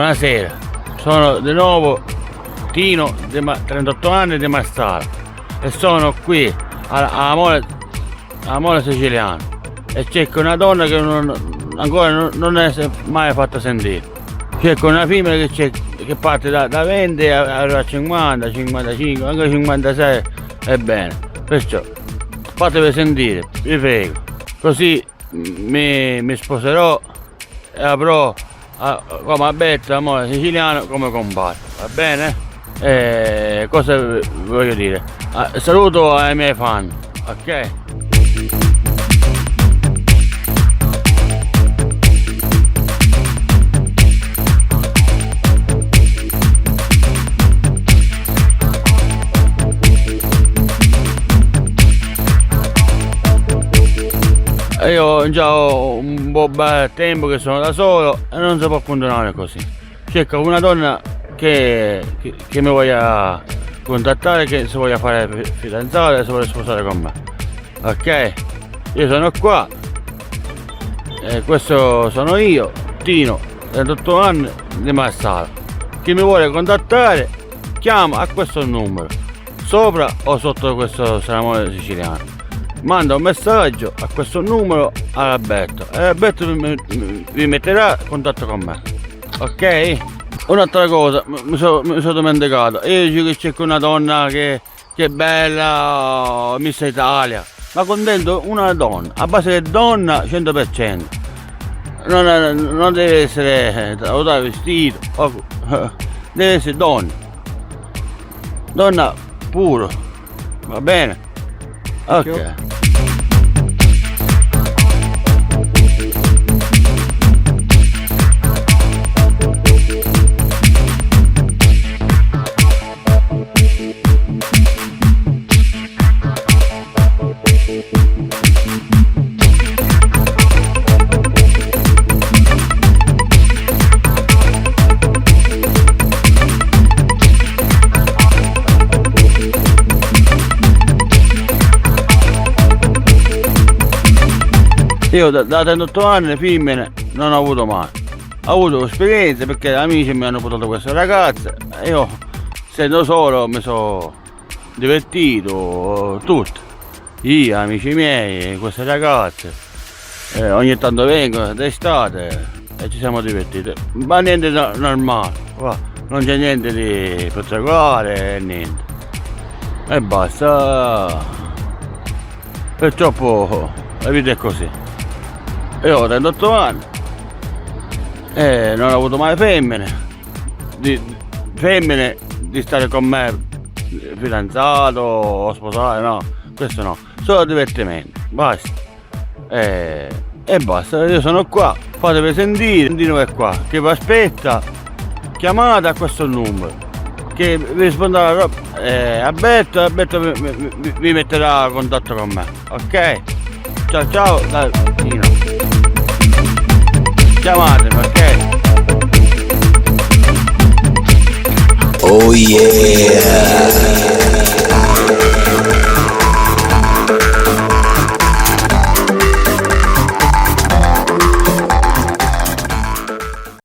Buonasera, sono di nuovo Tino, 38 anni, di Marsala e sono qui a Mole Siciliano e cerco una donna che ancora non è mai fatta sentire. Cerco una femmina che parte da 20 a 50, 55, anche 56 è bene. Perciò fatevi sentire, vi prego, così mi sposerò e avrò come abbetta amore siciliano come compare, va bene? Cosa voglio dire? Saluto ai miei fan, ok? Io già ho un po' bel tempo che sono da solo e non si può continuare così. Cerco una donna che mi voglia contattare, che si voglia fare fidanzata e si voglia sposare con me. Ok? Io sono qua e questo sono io, Tino, 38 anni, di Marsala. Chi mi vuole contattare chiama a questo numero, sopra o sotto questo Salamone Siciliano. Manda un messaggio a questo numero all'Alberto e Alberto vi metterà in contatto con me, ok? Un'altra cosa, mi sono dimenticato, io dico che cerco una donna che è bella, Miss Italia, ma contento una donna, a base di donna 100%, non deve essere vestito, deve essere donna puro, va bene? Ok. Io da 38 anni femmine non ho avuto mai. Ho avuto esperienze perché amici mi hanno portato questa ragazza e io, essendo solo, mi sono divertito tutto. Io, amici miei, queste ragazze, ogni tanto vengono d'estate e ci siamo divertiti. Ma niente normale, non c'è niente di particolare, niente. E basta. Purtroppo la vita è così. Io ho 38 anni e non ho avuto mai femmine di stare con me fidanzato o sposato, no, questo no, solo divertimento, basta. E basta, io sono qua, fatevi sentire, Dino è qua, che vi aspetta, chiamate a questo numero, che vi risponderà Alberto vi metterà a contatto con me, ok? Ciao da Dino. Chiamatemi, ok? Oh yeah!